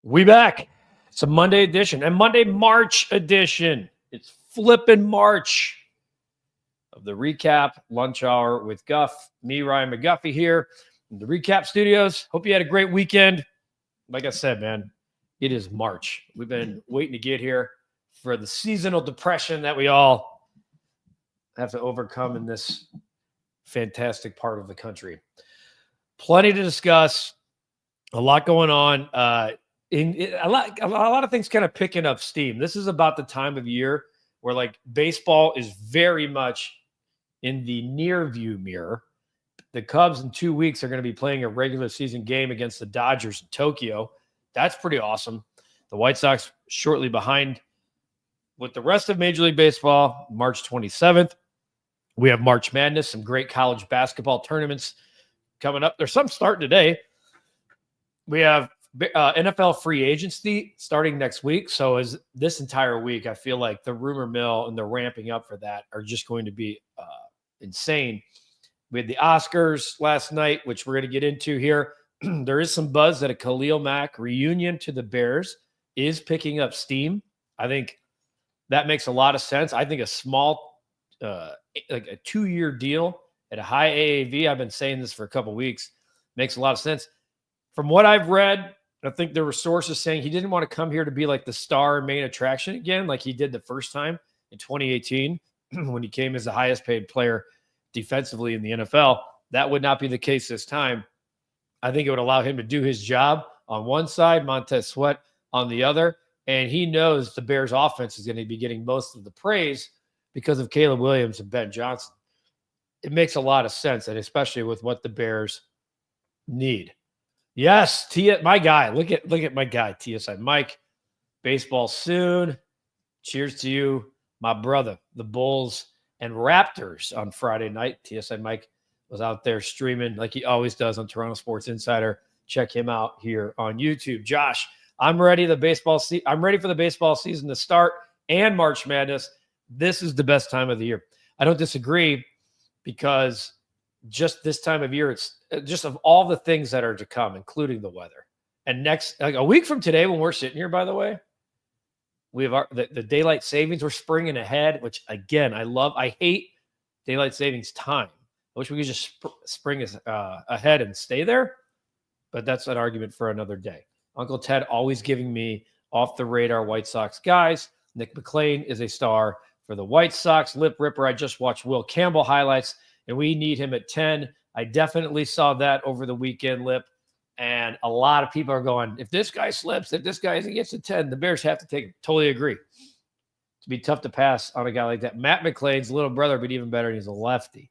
We back. It's a Monday edition and Monday March edition. It's flipping March of the Recap Lunch Hour with Guff. Me, Ryan McGuffey here in the Recap Studios. Hope you had a great weekend. Like I said, man, it is March. We've been waiting to get here for the seasonal depression that we all have to overcome in this fantastic part of the country. Plenty to discuss. A lot going on. A lot of things kind of picking up steam. This is about the time of year where like baseball is very much in the near view mirror. The Cubs in 2 weeks are going to be playing a regular season game against the Dodgers in Tokyo. That's pretty awesome. The White Sox shortly behind with the rest of Major League Baseball, March 27th. We have March Madness, some great college basketball tournaments coming up. There's some starting today. We have NFL free agency starting next week. So as this entire week, I feel like the rumor mill and the ramping up for that are just going to be insane. We had the Oscars last night, which we're going to get into here. There is some buzz that a Khalil Mack reunion to the Bears is picking up steam. I think that makes a lot of sense. I think a small, like a 2-year deal at a high AAV, I've been saying this for a couple of weeks, makes a lot of sense. From what I've read, I think there were sources saying he didn't want to come here to be like the star main attraction again, like he did the first time in 2018 when he came as the highest paid player defensively in the NFL. That would not be the case this time. I think it would allow him to do his job on one side, Montez Sweat on the other. And he knows the Bears offense is going to be getting most of the praise because of Caleb Williams and Ben Johnson. It makes a lot of sense, and especially with what the Bears need. Yes, my guy. Look at my guy, TSI Mike. Baseball soon. Cheers to you, my brother. The Bulls and Raptors on Friday night. TSI Mike was out there streaming like he always does on Toronto Sports Insider. Check him out here on YouTube. Josh, I'm ready. I'm ready for the baseball season to start and March Madness. This is the best time of the year. I don't disagree because just this time of year, it's just of all the things that are to come, including the weather. And next, like a week from today, when we're sitting here, by the way, we have the daylight savings. We're springing ahead, which again, I love. I hate daylight savings time. I wish we could just spring ahead and stay there, but that's an argument for another day. Uncle Ted always giving me off the radar White Sox guys. Nick McLean is a star for the White Sox. Lip Ripper. I just watched Will Campbell highlights, and we need him at 10. I definitely saw that over the weekend, Lip. And a lot of people are going, if this guy slips, if this guy gets to 10, the Bears have to take him. Totally agree. It'd be tough to pass on a guy like that. Matt McLean's little brother, but even better, he's a lefty.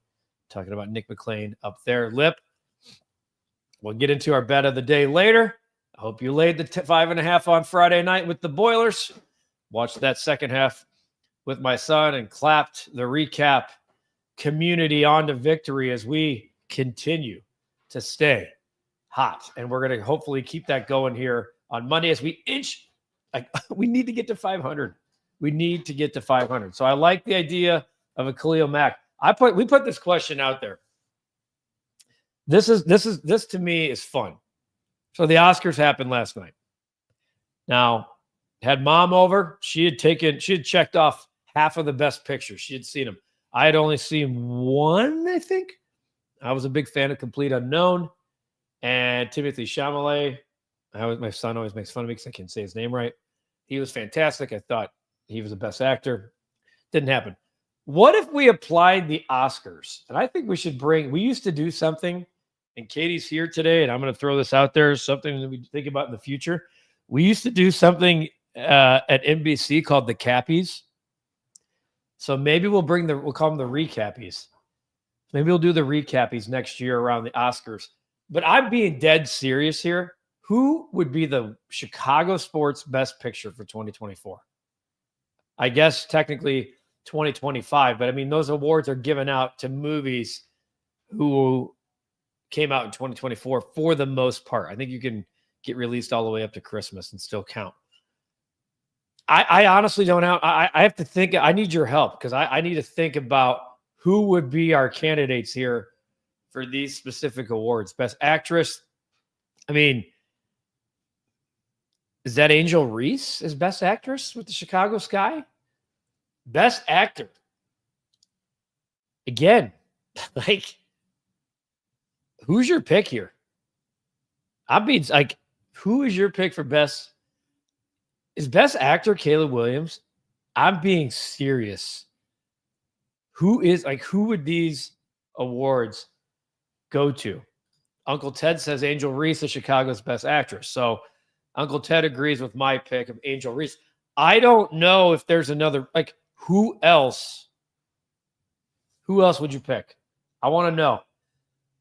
Talking about Nick McLean up there, Lip. We'll get into our bet of the day later. I hope you laid the 5.5 on Friday night with the Boilers. Watched that second half with my son and clapped the recap community on to victory as we continue to stay hot. And we're going to hopefully keep that going here on Monday as we inch. We need to get to 500. We need to get to 500. So I like the idea of a Khalil Mack. We put this question out there. This to me is fun. So the Oscars happened last night. Now, had mom over. She had checked off half of the best pictures. She had seen them. I had only seen one, I think. I was a big fan of Complete Unknown and Timothée Chalamet. My son always makes fun of me because I can't say his name right. He was fantastic. I thought he was the best actor. Didn't happen. What if we applied the Oscars? And I think we used to do something, and Katie's here today, and I'm going to throw this out there, something that we think about in the future. We used to do something at NBC called the Cappies. So maybe we'll call them the Recappies. Maybe we'll do the Recappies next year around the Oscars. But I'm being dead serious here. Who would be the Chicago sports best picture for 2024? I guess technically 2025, but I mean, those awards are given out to movies who came out in 2024 for the most part. I think you can get released all the way up to Christmas and still count. I honestly don't know. I have to think. I need your help because I need to think about who would be our candidates here for these specific awards. Best actress. I mean, Is that Angel Reese as Best Actress with the Chicago Sky? Best Actor. Again, like, who's your pick here? I mean, like, who is your pick for best? Is Best Actor Caleb Williams? I'm being serious. Who would these awards go to? Uncle Ted says Angel Reese is Chicago's Best Actress. So Uncle Ted agrees with my pick of Angel Reese. I don't know if there's another, like, who else would you pick? I want to know.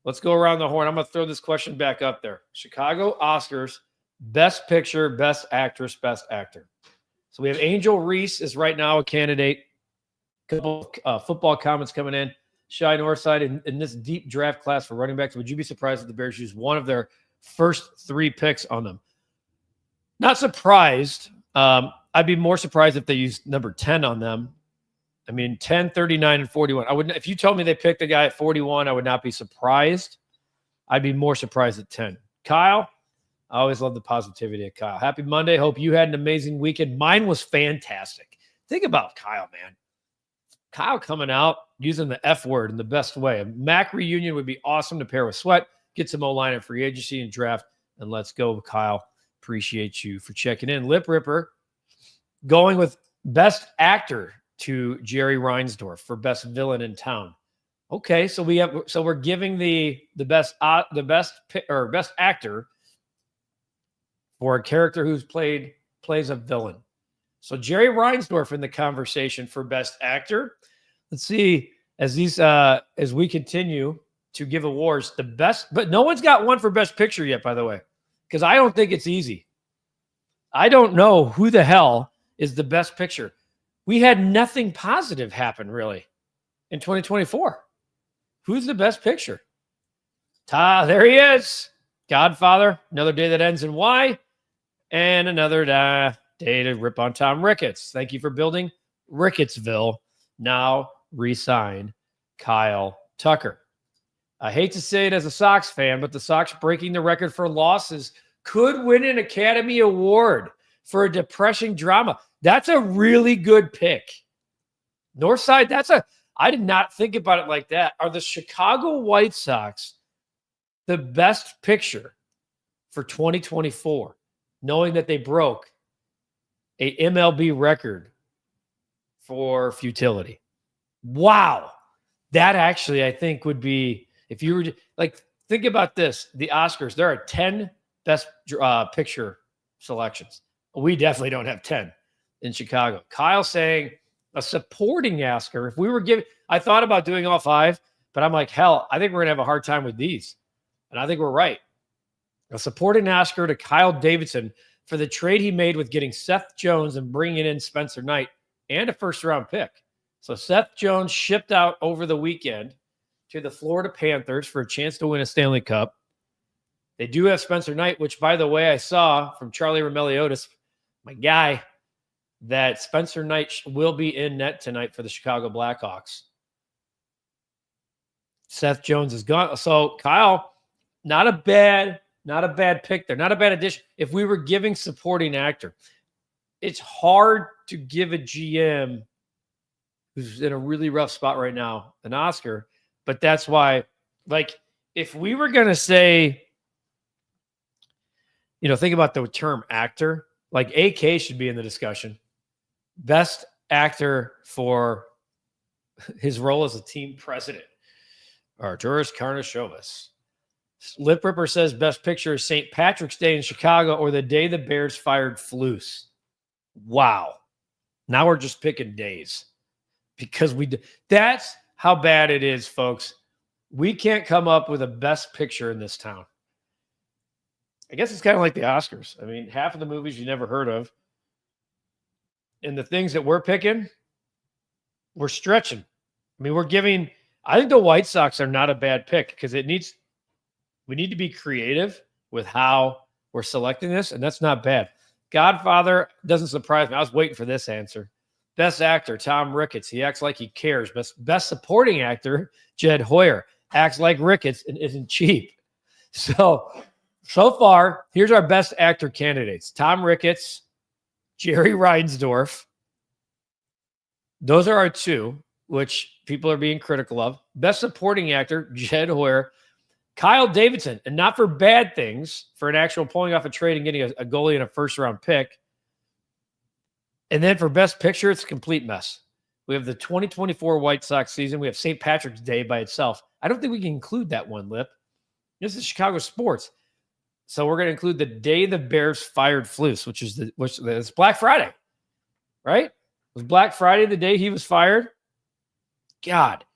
Let's go around the horn. I'm going to throw this question back up there. Chicago Oscars, Best Picture, Best Actress, Best Actor. So we have Angel Reese is right now a candidate. A couple football comments coming in. Shy Northside, in this deep draft class for running backs, would you be surprised if the Bears use one of their first 3 picks on them? Not surprised. I'd be more surprised if they used number 10 on them. I mean, 10, 39, and 41. I wouldn't. If you told me they picked a guy at 41, I would not be surprised. I'd be more surprised at 10. Kyle, I always love the positivity of Kyle. Happy Monday. Hope you had an amazing weekend. Mine was fantastic. Think about Kyle, man. Kyle coming out using the F word in the best way. A Mac reunion would be awesome to pair with Sweat. Get some O-line in free agency and draft. And let's go, Kyle. Appreciate you for checking in. Lip Ripper going with Best Actor to Jerry Reinsdorf for Best Villain in Town. Okay, so we're giving the best actor for a character who's plays a villain. So Jerry Reinsdorf in the conversation for Best Actor. Let's see as we continue to give awards, the best, but no one's got one for Best Picture yet, by the way, because I don't think it's easy. I don't know who the hell is the Best Picture. We had nothing positive happen really in 2024. Who's the Best Picture? There he is. Godfather, Another Day That Ends in Y, and another day to rip on Tom Ricketts. Thank you for building Rickettsville. Now re-sign Kyle Tucker. I hate to say it as a Sox fan, but the Sox breaking the record for losses could win an Academy Award for a depressing drama. That's a really good pick. Northside, I did not think about it like that. Are the Chicago White Sox the Best Picture for 2024, knowing that they broke a MLB record for futility? Wow. That actually, I think, would be, if you were to, like, think about this, the Oscars, there are 10 Best Picture selections. We definitely don't have 10 in Chicago. Kyle saying a supporting Oscar. If we were giving, I thought about doing all 5, but I'm like, hell, I think we're going to have a hard time with these. And I think we're right. A supporting Oscar to Kyle Davidson for the trade he made with getting Seth Jones and bringing in Spencer Knight and a first-round pick. So Seth Jones shipped out over the weekend to the Florida Panthers for a chance to win a Stanley Cup. They do have Spencer Knight, which, by the way, I saw from Charlie Romeliotis, my guy, that Spencer Knight will be in net tonight for the Chicago Blackhawks. Seth Jones is gone. So Kyle, not a bad pick there. Not a bad addition. If we were giving supporting actor, it's hard to give a GM who's in a really rough spot right now an Oscar. But that's why, like, if we were going to say, think about the term actor, like AK should be in the discussion. Best actor for his role as a team president. Arturas Karnisovas. Lip Ripper says Best Picture is St. Patrick's Day in Chicago or the day the Bears fired Flus. Wow. Now we're just picking days because that's how bad it is, folks. We can't come up with a Best Picture in this town. I guess it's kind of like the Oscars. I mean, half of the movies you never heard of. And the things that we're picking, we're stretching. I mean, I think the White Sox are not a bad pick because we need to be creative with how we're selecting this, and that's not bad. Godfather doesn't surprise me. I was waiting for this answer. Best actor, Tom Ricketts. He acts like he cares. Best supporting actor, Jed Hoyer. Acts like Ricketts and isn't cheap. So So far, here's our best actor candidates. Tom Ricketts, Jerry Reinsdorf. Those are our two, which people are being critical of. Best supporting actor, Jed Hoyer. Kyle Davidson, and not for bad things, for an actual pulling off a trade and getting a goalie and a first-round pick. And then for best picture, it's a complete mess. We have the 2024 White Sox season. We have St. Patrick's Day by itself. I don't think we can include that one, Lip. This is Chicago sports. So we're going to include the day the Bears fired Flus, which is Black Friday, right? Was Black Friday the day he was fired? God,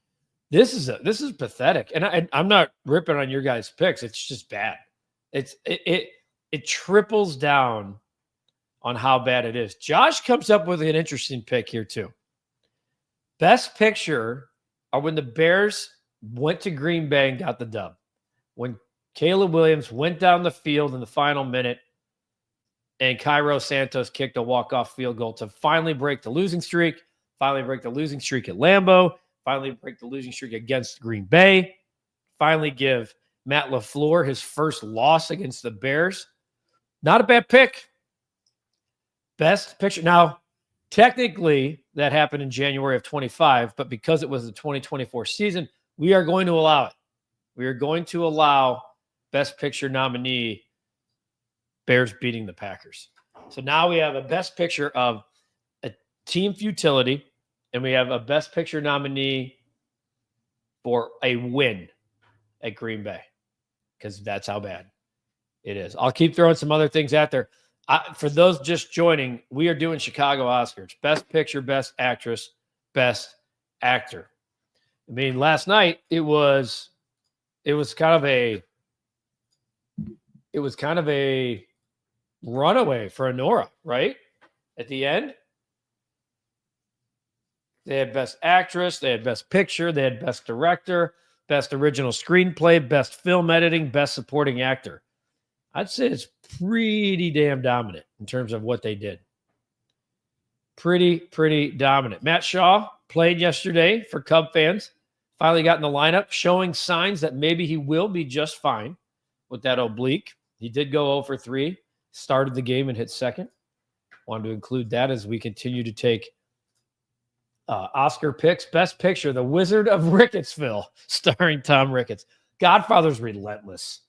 this is pathetic. And I'm not ripping on your guys' picks. It's just bad. It triples down on how bad it is. Josh comes up with an interesting pick here too. Best picture are when the Bears went to Green Bay and got the dub. When Caleb Williams went down the field in the final minute and Cairo Santos kicked a walk-off field goal to finally break the losing streak, finally break the losing streak at Lambeau, finally break the losing streak against Green Bay, finally give Matt LaFleur his first loss against the Bears. Not a bad pick. Best picture. Now, technically, that happened in January of 25, but because it was the 2024 season, we are going to allow it. We are going to allow Best Picture nominee Bears beating the Packers. So now we have a Best Picture of a team futility, and we have a Best Picture nominee for a win at Green Bay, because that's how bad it is. I'll keep throwing some other things out there. For those just joining, we are doing Chicago Oscars. Best Picture, Best Actress, Best Actor. I mean, last night it was kind of a runaway for Anora, right? At the end, they had Best Actress, they had Best Picture, they had Best Director, Best Original Screenplay, Best Film Editing, Best Supporting Actor. I'd say it's pretty damn dominant in terms of what they did. Pretty dominant. Matt Shaw played yesterday for Cub fans. Finally got in the lineup, showing signs that maybe he will be just fine with that oblique. He did go 0 for 3, started the game and hit second. Wanted to include that as we continue to take Oscar picks. Best Picture, The Wizard of Rickettsville, starring Tom Ricketts. Godfather's relentless.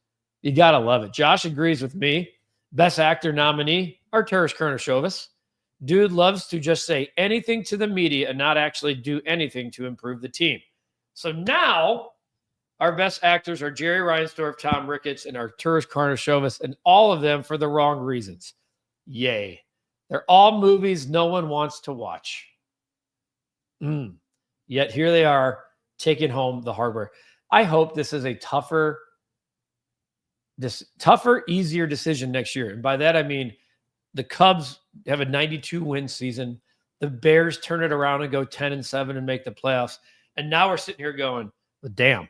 You got to love it. Josh agrees with me. Best Actor nominee, Arturas Karnisovas. Dude loves to just say anything to the media and not actually do anything to improve the team. So now our best actors are Jerry Reinsdorf, Tom Ricketts, and Arturas Karnisovas, and all of them for the wrong reasons. Yay. They're all movies no one wants to watch. Yet here they are taking home the hardware. I hope this is a tougher, easier decision next year. And by that, I mean the Cubs have a 92-win season. The Bears turn it around and go 10-7 and make the playoffs. And now we're sitting here going, well, damn,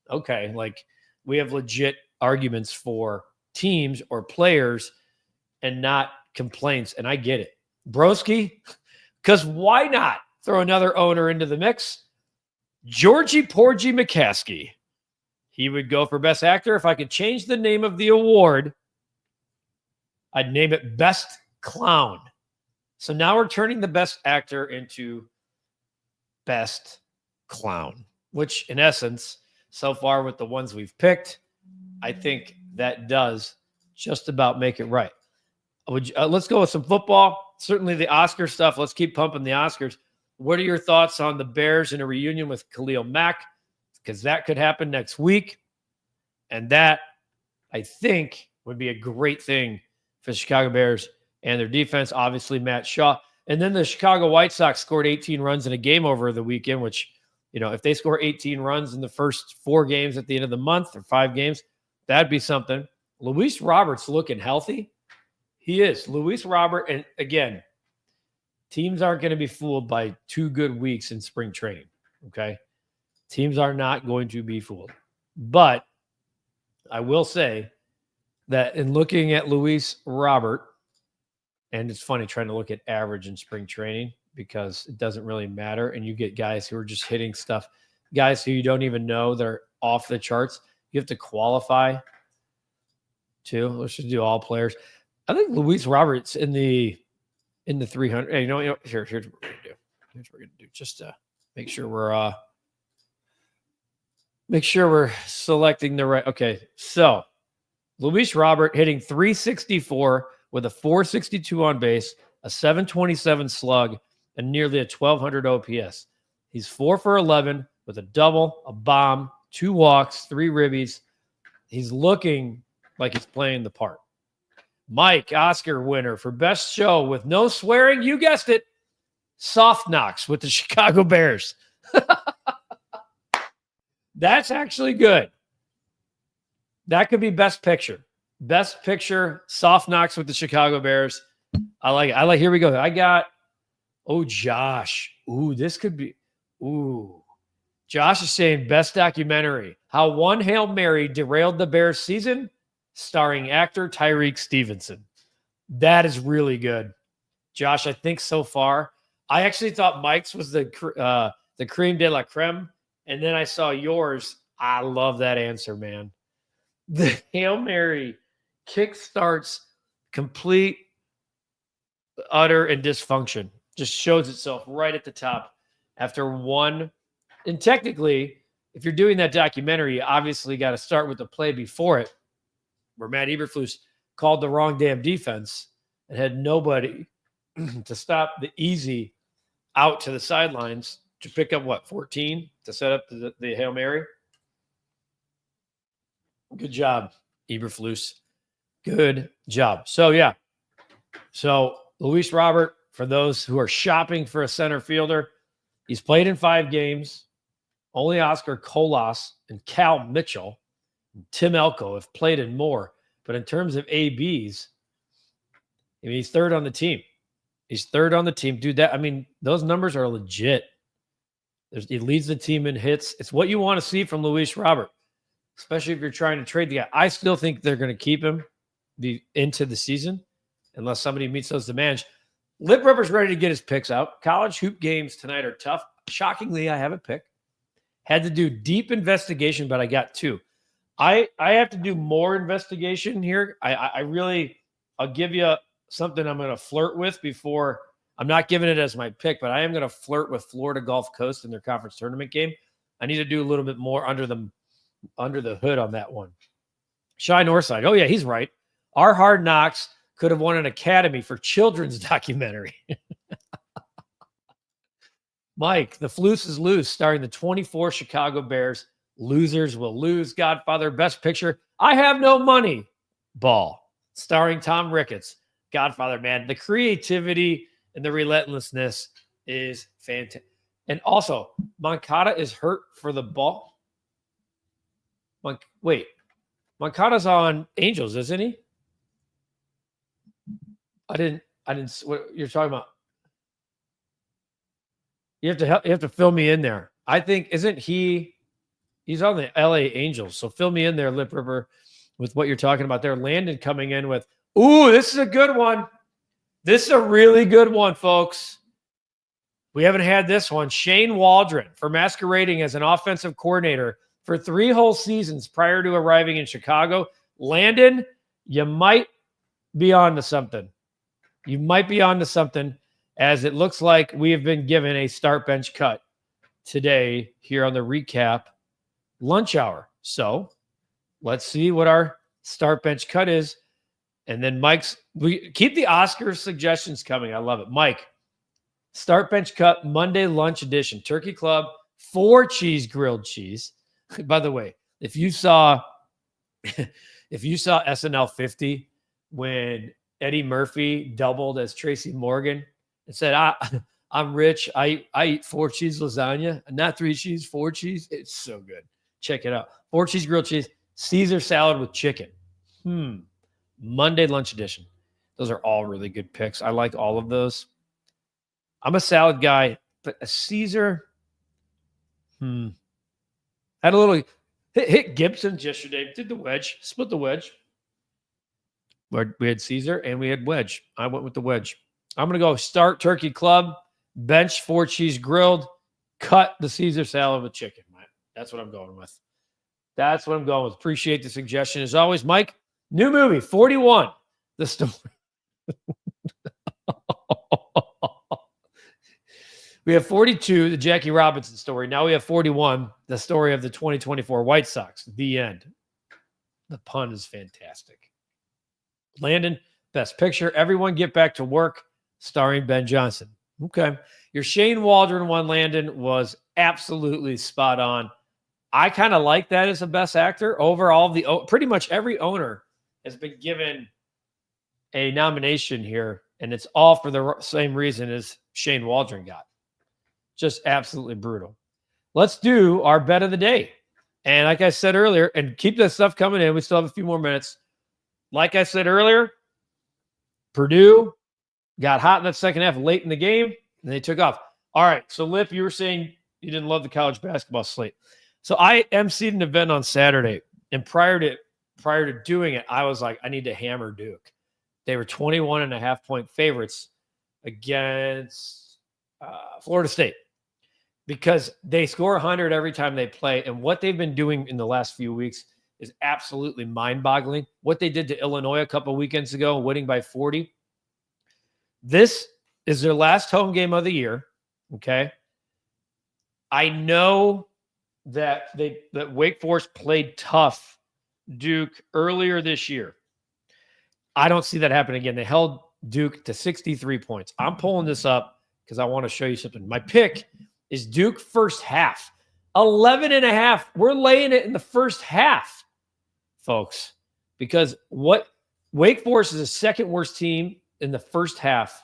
okay, like we have legit arguments for teams or players and not complaints. And I get it. Broski, because why not throw another owner into the mix? Georgie Porgy McCaskey. He would go for Best Actor. If I could change the name of the award, I'd name it Best Clown. So now we're turning the Best Actor into Best Clown, which in essence, so far with the ones we've picked, I think that does just about make it right. Let's go with some football. Certainly the Oscar stuff. Let's keep pumping the Oscars. What are your thoughts on the Bears in a reunion with Khalil Mack? Because that could happen next week. And that, I think, would be a great thing for the Chicago Bears and their defense. Obviously, Matt Shaw. And then the Chicago White Sox scored 18 runs in a game over the weekend, which, you know, if they score 18 runs in the first 4 games at the end of the month or 5 games, that'd be something. Luis Robert's looking healthy. He is. Luis Robert, and again, teams aren't going to be fooled by 2 good weeks in spring training, okay? Teams are not going to be fooled. But I will say that in looking at Luis Robert, and it's funny trying to look at average in spring training because it doesn't really matter, and you get guys who are just hitting stuff, guys who you don't even know that are off the charts. You have to qualify too. Let's just do all players. I think Luis Roberts in the 300. Hey, here's what we're gonna do. Here's what we're gonna do. Just to make sure we're selecting the right. Okay, so Luis Robert hitting 364 with a 462 on base, a 727 slug, and nearly a 1200 OPS. He's 4 for 11 with a double, a bomb, 2 walks, 3 ribbies. He's looking like he's playing the part. Mike, Oscar winner for best show with no swearing. You guessed it. Soft knocks with the Chicago Bears. That's actually good. That could be best picture. Best picture, soft knocks with the Chicago Bears. I like it. Here we go. I got, Josh. Ooh, this could be, Josh is saying best documentary. How one Hail Mary derailed the Bears season, starring actor Tyreek Stevenson. That is really good. Josh, I think so far. I actually thought Mike's was the creme de la creme. And then I saw yours. I love that answer, man. The Hail Mary kickstarts complete, utter, and dysfunction. Just shows itself right at the top after one. And technically, if you're doing that documentary, you obviously got to start with the play before it, where Matt Eberflus called the wrong damn defense and had nobody to stop the easy out to the sidelines to pick up, 14 to set up the Hail Mary? Good job, Eberflus. Good job. So, yeah. So, Luis Robert, for those who are shopping for a center fielder, he's played in 5 games. Only Oscar Colas and Cal Mitchell and Tim Elko have played in more. But in terms of ABs, he's third on the team. Dude, those numbers are legit. He leads the team in hits. It's what you want to see from Luis Robert, especially if you're trying to trade the guy. I still think they're going to keep him into the season unless somebody meets those demands. Lip Ripper's ready to get his picks out. College hoop games tonight are tough. Shockingly, I have a pick. Had to do deep investigation, but I got 2. I have to do more investigation here. I'll give you something I'm going to flirt with before. I'm not giving it as my pick, but I am going to flirt with Florida Gulf Coast in their conference tournament game. I need to do a little bit more under the hood on that one. Shy Northside. Oh, yeah, he's right. Our Hard Knocks could have won an Academy for children's documentary. Mike, the Flus is loose, starring the 24 Chicago Bears. Losers will lose. Godfather, best picture. I have no money. Ball, starring Tom Ricketts. Godfather, man. The creativity and the relentlessness is fantastic. And also, Moncada is hurt for the ball. Moncada's on Angels, isn't he? I didn't. What you're talking about? You have to fill me in there. I think isn't he? He's on the LA Angels, so fill me in there, Lip Ripper, with what you're talking about there. Landon coming in with, this is a good one. This is a really good one, folks. We haven't had this one. Shane Waldron, for masquerading as an offensive coordinator for 3 whole seasons prior to arriving in Chicago. Landon, you might be on to something. As it looks like we have been given a start bench cut today here on the Recap Lunch Hour. So let's see what our start bench cut is. And then we keep the Oscar suggestions coming. I love it. Mike, start bench cut Monday lunch edition. Turkey Club, 4 cheese grilled cheese. By the way, if you saw SNL 50 when Eddie Murphy doubled as Tracy Morgan and said, I'm rich. I eat 4 cheese lasagna, not 3 cheese, 4 cheese. It's so good. Check it out. 4 cheese grilled cheese, Caesar salad with chicken. Monday lunch edition. Those are all really good picks. I like all of those. I'm a salad guy, but a Caesar. Had a little hit Gibson's yesterday. Did the wedge, split the wedge. We had Caesar and we had wedge. I went with the wedge. I'm going to go start Turkey Club, bench 4 cheese grilled, cut the Caesar salad with chicken. That's what I'm going with. Appreciate the suggestion. As always, Mike, New movie, 41. The story. We have 42, the Jackie Robinson story. Now we have 41, the story of the 2024 White Sox. The end. The pun is fantastic. Landon, Best Picture. Everyone Get Back to Work, starring Ben Johnson. Okay. Your Shane Waldron one, Landon, was absolutely spot on. I kind of like that as a Best Actor. Overall, pretty much every owner has been given a nomination here, and it's all for the same reason as Shane Waldron got. Just absolutely brutal. Let's do our bet of the day. And like I said earlier, and keep that stuff coming in. We still have a few more minutes. Like I said earlier, Purdue got hot in that second half late in the game, and they took off. All right, so Lip, you were saying you didn't love the college basketball slate. So I emceed an event on Saturday, and prior to doing it, I was like, I need to hammer Duke. They were 21.5-point favorites against Florida State because they score 100 every time they play, and what they've been doing in the last few weeks is absolutely mind-boggling. What they did to Illinois a couple of weekends ago, winning by 40. This is their last home game of the year, okay? I know that Wake Forest played tough Duke earlier this year. I don't see that happen again. They held Duke to 63 points. I'm pulling this up because I want to show you something. My pick is Duke first half. 11.5. We're laying it in the first half, folks, because Wake Forest is the second worst team in the first half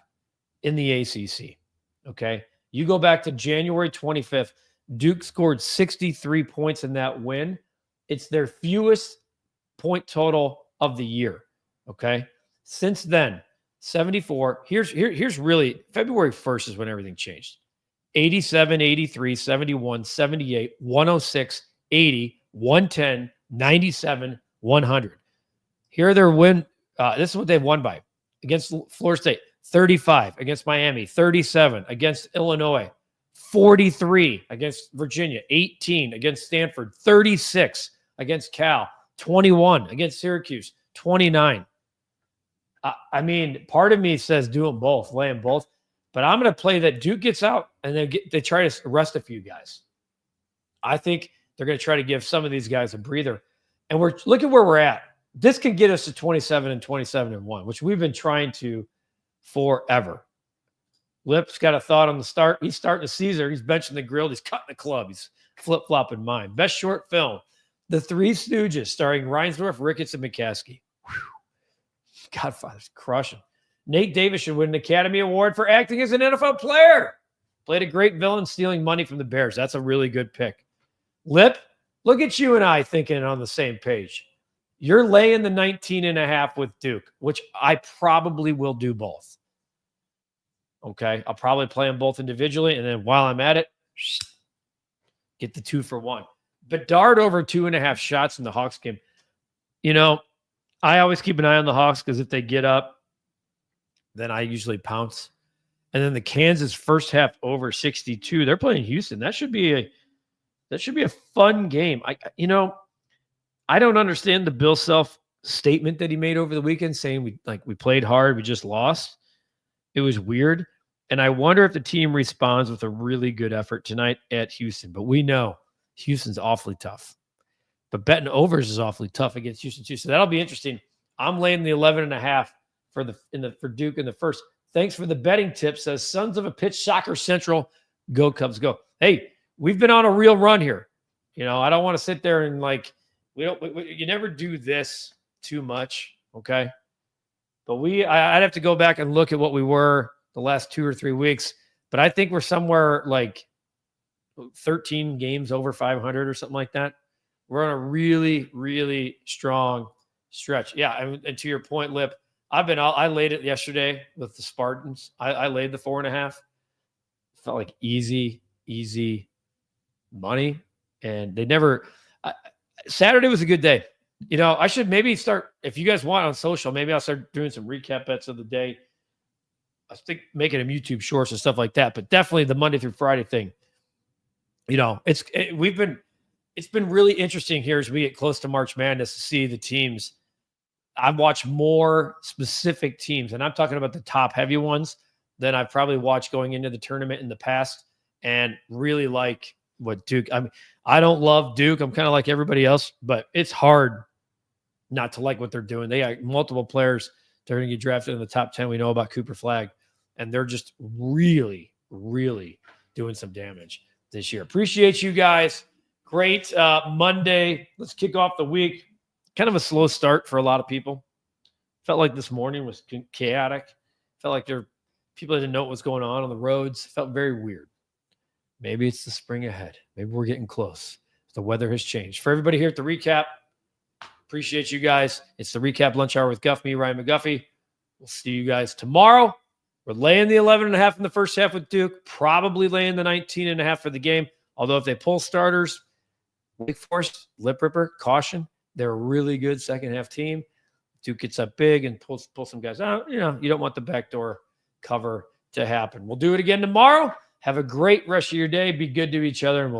in the ACC, okay? You go back to January 25th, Duke scored 63 points in that win. It's their fewest point total of the year, okay? Since then, 74. Here's really February 1st is when everything changed. 87, 83, 71, 78, 106, 80, 110, 97, 100. Here are their win. This is what they've won by. Against Florida State, 35. Against Miami, 37. Against Illinois, 43. Against Virginia, 18. Against Stanford, 36. Against Cal, 21. Against Syracuse, 29. I mean, part of me says do them both, lay them both. But I'm going to play that Duke gets out and they try to arrest a few guys. I think they're going to try to give some of these guys a breather. And look at where we're at. This can get us to 27 and 27-1, which we've been trying to forever. Lip's got a thought on the start. He's starting a Caesar. He's benching the grill. He's cutting the club. He's flip-flopping mine. Best short film, The Three Stooges, starring Reinsdorf, Ricketts, and McCaskey. Whew. Godfather's crushing. Nate Davis should win an Academy Award for acting as an NFL player. Played a great villain stealing money from the Bears. That's a really good pick. Lip, look at you and I thinking on the same page. You're laying the 19.5 with Duke, which I probably will do both. Okay, I'll probably play them both individually, and then while I'm at it, get the 2-for-1. Bedard over 2.5 shots in the Hawks game. You know, I always keep an eye on the Hawks because if they get up, then I usually pounce. And then the Kansas first half over 62. They're playing Houston. That should be a fun game. I don't understand the Bill Self statement that he made over the weekend saying we played hard, we just lost. It was weird. And I wonder if the team responds with a really good effort tonight at Houston. But we know Houston's awfully tough. But betting overs is awfully tough against Houston too. So that'll be interesting. I'm laying the 11.5 for Duke in the first. Thanks for the betting tip, says Sons of a Pitch Soccer Central. Go Cubs, go. Hey, we've been on a real run here. You know, I don't want to sit there and you never do this too much, okay? But I'd have to go back and look at what we were the last 2 or 3 weeks. But I think we're somewhere like 13 games over 500 or something like that. We're on a really, really strong stretch. Yeah, and to your point, Lip, I laid it yesterday with the Spartans. I laid the 4.5. Felt like easy money. And they never Saturday was a good day. You know, I should maybe start, if you guys want on social, maybe I'll start doing some recap bets of the day. I think making them YouTube shorts and stuff like that. But definitely the Monday through Friday thing. You know, it's been really interesting here as we get close to March Madness to see the teams I've watched more specific teams, and I'm talking about the top heavy ones, than I've probably watched going into the tournament in the past, and really like what Duke. I mean, I don't love Duke. I'm kind of like everybody else, but it's hard not to like what they're doing. They got multiple players that are going to get drafted in the top 10. We know about Cooper Flagg, and they're just really, really doing some damage this year. Appreciate you guys. Great Monday. Let's kick off the week. Kind of a slow start for a lot of people. Felt like this morning was chaotic. Felt like people didn't know what was going on the roads. Felt very weird. Maybe it's the spring ahead. Maybe we're getting close. The weather has changed. For everybody here at the Recap, appreciate you guys. It's the Recap Lunch Hour with Guff, me, Ryan McGuffey. We'll see you guys tomorrow. We're laying the 11.5 in the first half with Duke. Probably laying the 19.5 for the game. Although if they pull starters, Wake Forest, lip ripper, caution. They're a really good second half team. Duke gets up big and pull some guys out. You don't want the backdoor cover to happen. We'll do it again tomorrow. Have a great rest of your day. Be good to each other, and we'll